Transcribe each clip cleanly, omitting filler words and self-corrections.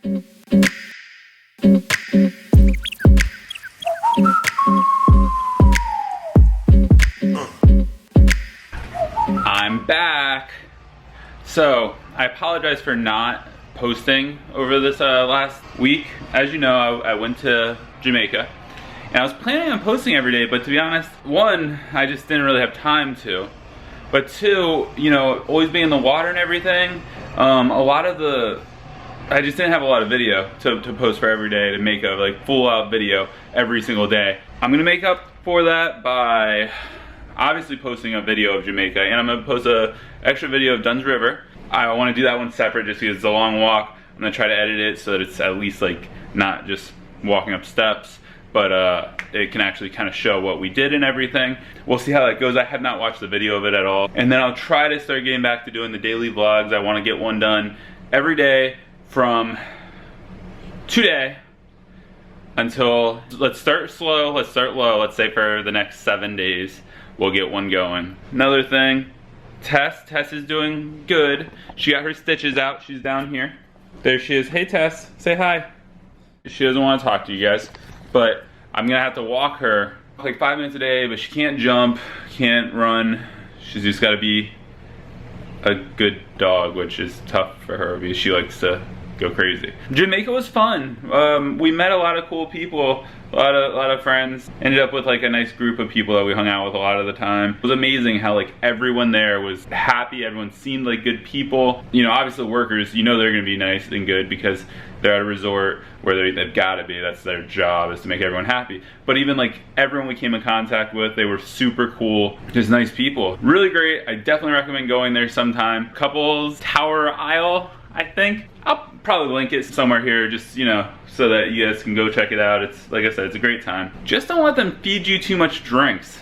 I'm back. So I apologize for not posting over this last week. As you know, I went to Jamaica and I was planning on posting every day, but to be honest, one, I just didn't really have time to. But two, you know, always being in the water and everything, I just didn't have a lot of video to post for every day, to make a like full out video every single day. I'm gonna make up for that by obviously posting a video of Jamaica, and I'm gonna post a extra video of Dunn's River. I wanna do that one separate just because it's a long walk. I'm gonna try to edit it so that it's at least like not just walking up steps, but it can actually kind of show what we did and everything. We'll see how that goes. I have not watched the video of it at all. And then I'll try to start getting back to doing the daily vlogs. I wanna get one done every day from today until, let's start slow, let's start low, let's say for the next 7 days, we'll get one going. Another thing, Tess is doing good. She got her stitches out, she's down here. There she is. Hey Tess, say hi. She doesn't want to talk to you guys, but I'm gonna have to walk her like 5 minutes a day, but she can't jump, can't run. She's just gotta be a good dog, which is tough for her because she likes to go crazy. Jamaica was fun. We met a lot of cool people, a lot of friends. Ended up with like a nice group of people that we hung out with a lot of the time. It was amazing how like everyone there was happy. Everyone seemed like good people. You know, obviously workers, you know they're gonna be nice and good because they're at a resort where they've gotta be. That's their job, is to make everyone happy. But even like everyone we came in contact with, they were super cool, just nice people. Really great. I definitely recommend going there sometime. Couples Tower Isle, I think. I'll probably link it somewhere here, just, you know, so that you guys can go check it out. It's, like I said, it's a great time. Just don't let them feed you too much drinks.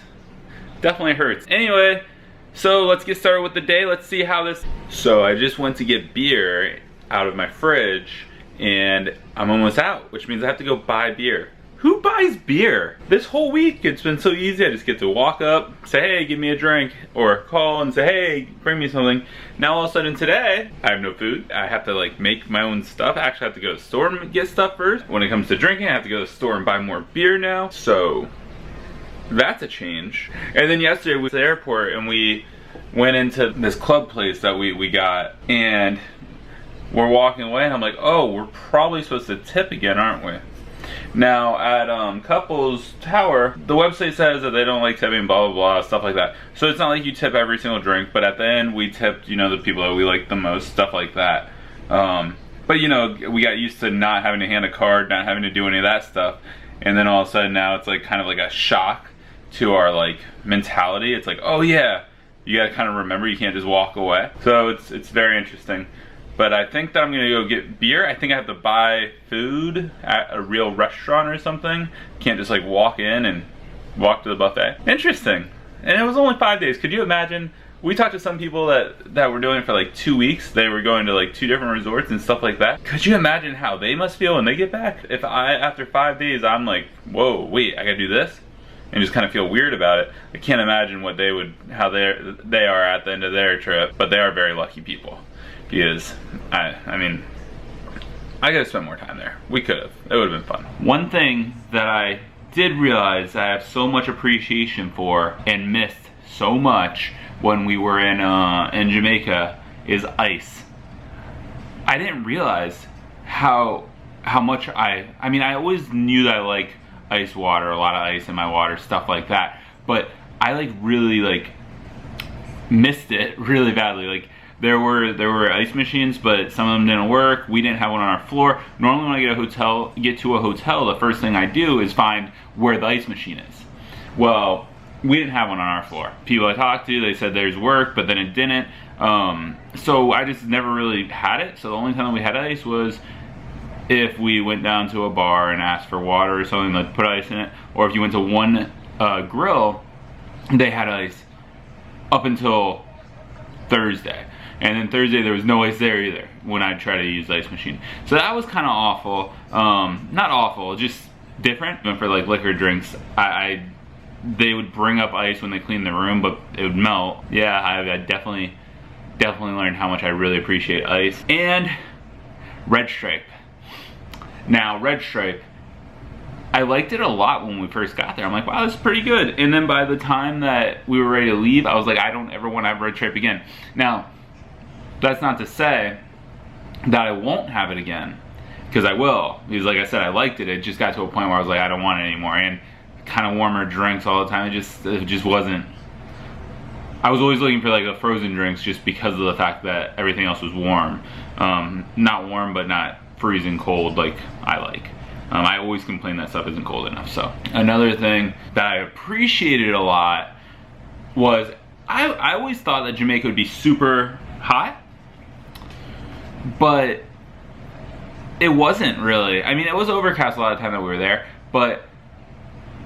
Definitely hurts. Anyway, so let's get started with the day. Let's see how this... So I just went to get beer out of my fridge, and I'm almost out, which means I have to go buy beer. Who buys beer? This whole week it's been so easy. I just get to walk up, say hey, give me a drink, or call and say hey, bring me something. Now all of a sudden today, I have no food. I have to like make my own stuff. I actually have to go to the store and get stuff first. When it comes to drinking, I have to go to the store and buy more beer now. So that's a change. And then yesterday we went to the airport and we went into this club place that we got, and we're walking away and I'm like, oh, we're probably supposed to tip again, aren't we? Now at Couples Tower, the website says that they don't like tipping, blah blah blah, stuff like that. So it's not like you tip every single drink, but at the end we tipped, you know, the people that we like the most, stuff like that. But you know, we got used to not having to hand a card, not having to do any of that stuff, and then all of a sudden now it's like kind of like a shock to our like mentality. It's like, oh yeah, you gotta kind of remember, you can't just walk away. So it's very interesting. But I think that I'm gonna go get beer. I think I have to buy food at a real restaurant or something. Can't just like walk in and walk to the buffet. Interesting. And it was only 5 days. Could you imagine? We talked to some people that were doing it for like 2 weeks. They were going to like 2 different resorts and stuff like that. Could you imagine how they must feel when they get back? If after 5 days, I'm like, whoa, wait, I gotta do this? And just kind of feel weird about it. I can't imagine what how they are at the end of their trip. But they are very lucky people. Because, I mean, I could have spent more time there. We could have. It would have been fun. One thing that I did realize I have so much appreciation for and missed so much when we were in Jamaica is ice. I didn't realize how much I mean, I always knew that I like ice water, a lot of ice in my water, stuff like that. But I like really like missed it really badly. Like, there were ice machines, but some of them didn't work. We didn't have one on our floor. Normally when I get to a hotel, the first thing I do is find where the ice machine is. Well, we didn't have one on our floor. People I talked to, they said there's work, but then it didn't. So I just never really had it. So the only time that we had ice was if we went down to a bar and asked for water or something, like put ice in it. Or if you went to one grill, they had ice up until Thursday. And then Thursday there was no ice there either when I tried to use the ice machine. So that was kind of awful. Not awful, just different. And for like liquor drinks, they would bring up ice when they cleaned the room, but it would melt. Yeah, I definitely learned how much I really appreciate ice. And Red Stripe. Now, Red Stripe, I liked it a lot when we first got there. I'm like, wow, this is pretty good. And then by the time that we were ready to leave, I was like, I don't ever want to have Red Stripe again. Now, that's not to say that I won't have it again, because I will. Because like I said, I liked it. It just got to a point where I was like, I don't want it anymore. And kind of warmer drinks all the time. It just wasn't. I was always looking for like the frozen drinks just because of the fact that everything else was warm. Not warm, but not freezing cold like I like. I always complain that stuff isn't cold enough. So another thing that I appreciated a lot was I always thought that Jamaica would be super hot, but it wasn't really. I mean, it was overcast a lot of the time that we were there, but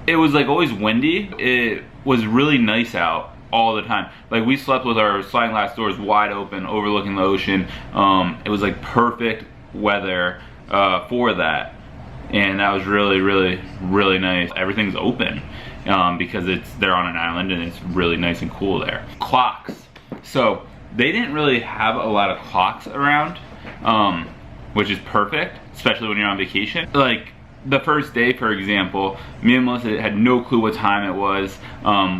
it was like always windy. It was really nice out all the time. Like we slept with our sliding glass doors wide open, overlooking the ocean. It was like perfect weather for that, and that was really, really, really nice. Everything's open because they're on an island and it's really nice and cool there. Clocks. So they didn't really have a lot of clocks around, which is perfect, especially when you're on vacation. Like the first day, for example, me and Melissa had no clue what time it was.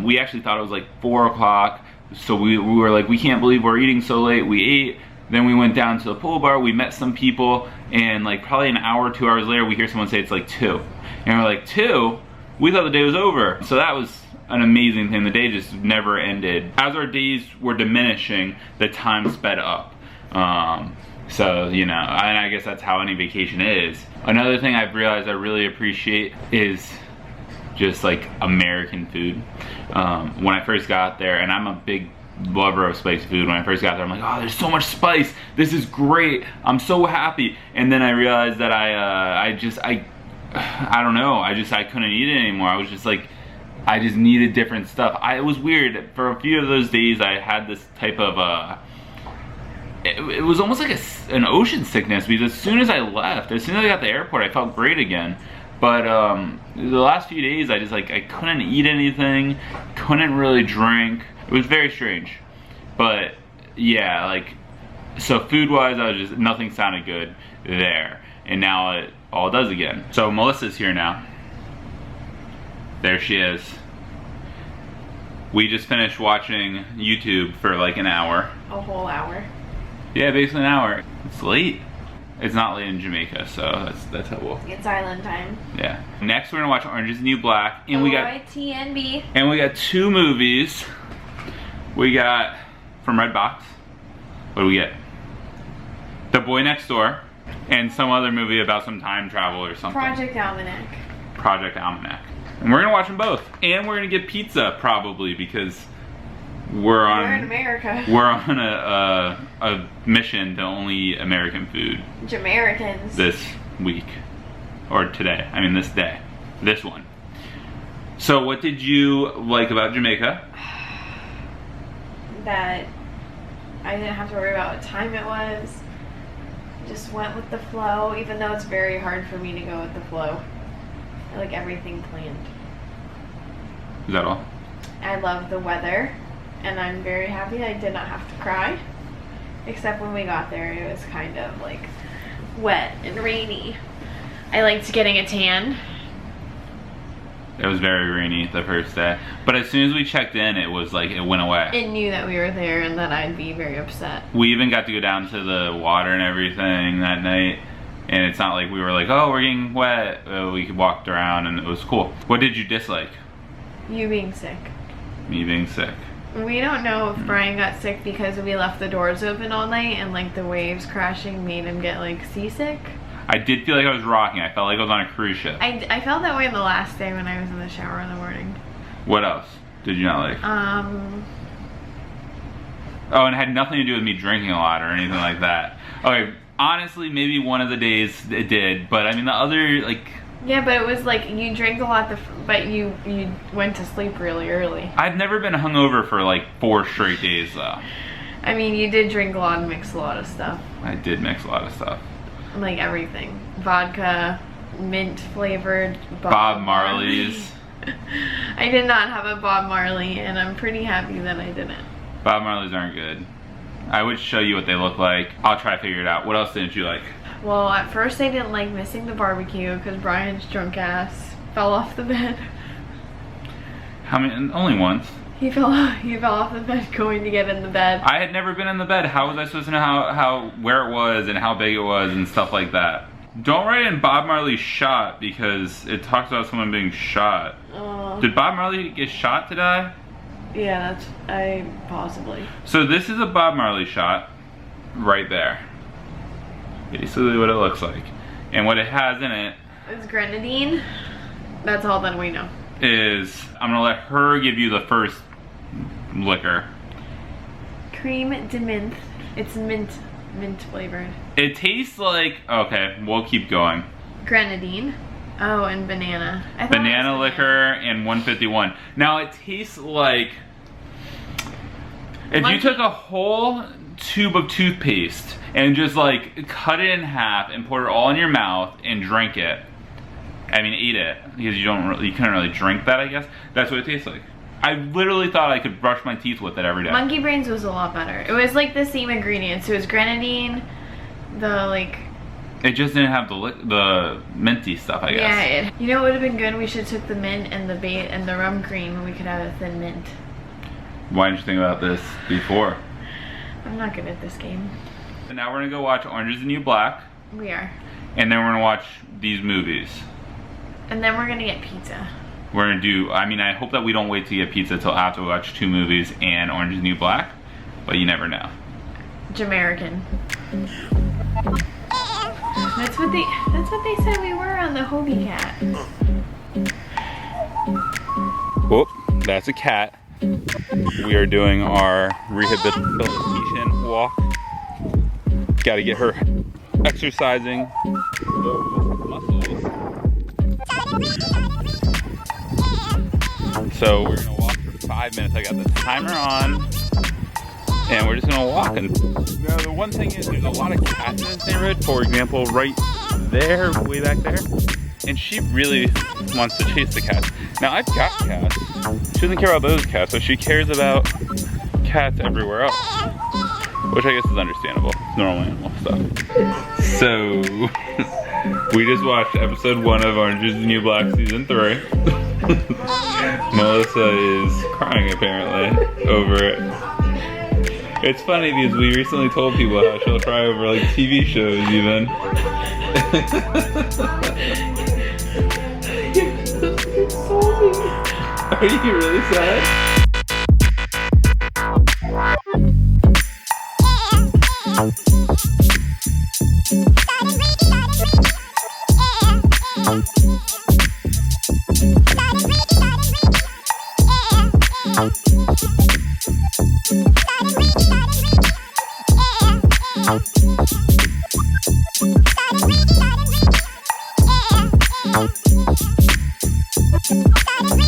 We actually thought it was like 4 o'clock, so we were like, we can't believe we're eating so late. We ate, then we went down to the pool bar, we met some people, and like probably an hour, 2 hours later, we hear someone say it's like 2. And we're like, 2? We thought the day was over. So that was an amazing thing. The day just never ended. As our days were diminishing, the time sped up. So, you know, and I guess that's how any vacation is. Another thing I've realized I really appreciate is just like American food. When I first got there, and I'm a big lover of spicy food, when I first got there, I'm like, oh, there's so much spice. This is great. I'm so happy. And then I realized that I don't know. I couldn't eat it anymore. I was just like, I just needed different stuff. It was weird. For a few of those days, I had this type of, it was almost like an ocean sickness, because as soon as I left, as soon as I got to the airport, I felt great again. But the last few days, I couldn't eat anything, couldn't really drink. It was very strange. But yeah, like, so food-wise, nothing sounded good there. And now it all does again. So Melissa's here now. There she is. We just finished watching YouTube for like an hour. A whole hour. Yeah, basically an hour. It's late. It's not late in Jamaica, so that's how we'll. It's island time. Yeah. Next, we're gonna watch Orange Is the New Black, and we got OITNB. And we got 2 movies. We got from Redbox. What do we get? The Boy Next Door, and some other movie about some time travel or something. Project Almanac. Project Almanac. And we're gonna watch them both, and we're gonna get pizza probably because we're in America. We're on a mission to only eat American food. Jamaicans. This week, or today. I mean this day, this one. So what did you like about Jamaica? That I didn't have to worry about what time it was. Just went with the flow, even though it's very hard for me to go with the flow. I like everything planned. Is that all? I love the weather, and I'm very happy I did not have to cry. Except when we got there, it was kind of like wet and rainy. I liked getting a tan. It was very rainy the first day. But as soon as we checked in, it was like, it went away. It knew that we were there and that I'd be very upset. We even got to go down to the water and everything that night. And it's not like we were like, oh, we're getting wet. We walked around and it was cool. What did you dislike? You being sick. Me being sick. We don't know if Brian got sick because we left the doors open all night and like the waves crashing made him get like seasick. I did feel like I was rocking. I felt like I was on a cruise ship. I felt that way the last day when I was in the shower in the morning. What else did you not like? Oh, and it had nothing to do with me drinking a lot or anything like that. Okay, honestly, maybe one of the days it did, but I mean the other, like... Yeah, but it was like you drank a lot, but you went to sleep really early. I've never been hungover for like 4 straight days though. I mean, you did drink a lot and mix a lot of stuff. I did mix a lot of stuff. Like everything. Vodka, mint flavored Bob Marley's. I did not have a Bob Marley, and I'm pretty happy that I didn't. Bob Marley's aren't good. I would show you what they look like. I'll try to figure it out. What else didn't you like? Well, at first I didn't like missing the barbecue because Brian's drunk ass fell off the bed. How many? Only once. He fell off the bed going to get in the bed. I had never been in the bed. How was I supposed to know where it was and how big it was and stuff like that? Don't write in Bob Marley shot because it talks about someone being shot. Did Bob Marley get shot to die? Yeah, possibly. So this is a Bob Marley shot right there. Basically what it looks like. And what it has in it It's grenadine. That's all that we know. Is, I'm gonna let her give you the first liquor. Cream de menthe. It's mint flavored. It tastes like, okay, we'll keep going. Grenadine. Oh, and banana. Banana liquor and 151. Now it tastes like if you took a whole tube of toothpaste and just like cut it in half and put it all in your mouth and drink it. I mean, eat it because you couldn't really drink that. I guess that's what it tastes like. I literally thought I could brush my teeth with it every day. Monkey Brains was a lot better. It was like the same ingredients. It was grenadine, It just didn't have the minty stuff, I guess. Yeah, you know what would have been good? We should have took the mint and the rum cream and we could have a thin mint. Why didn't you think about this before? I'm not good at this game. And now we're gonna go watch Orange is the New Black. We are. And then we're gonna watch these movies. And then we're gonna get pizza. We're gonna do, I mean, I hope that we don't wait to get pizza till after we watch 2 movies and Orange is the New Black, but you never know. Jamaican. That's what they said we were on the Hobie Cat. Whoop, that's a cat. We are doing our rehabilitation walk. Gotta get her exercising those muscles. So we're gonna walk for 5 minutes. I got the timer on. And we're just gonna walk. And you know, the one thing is there's a lot of cats in this neighborhood. For example, right there, way back there. And she really wants to chase the cats. Now I've got cats. She doesn't care about those cats, but she cares about cats everywhere else. Which I guess is understandable. It's normal animal stuff. So, we just watched episode 1 of Orange is the New Black season 3. Melissa is crying apparently over it. It's funny because we recently told people how she'll cry over like TV shows even. Are you really sad? Stop.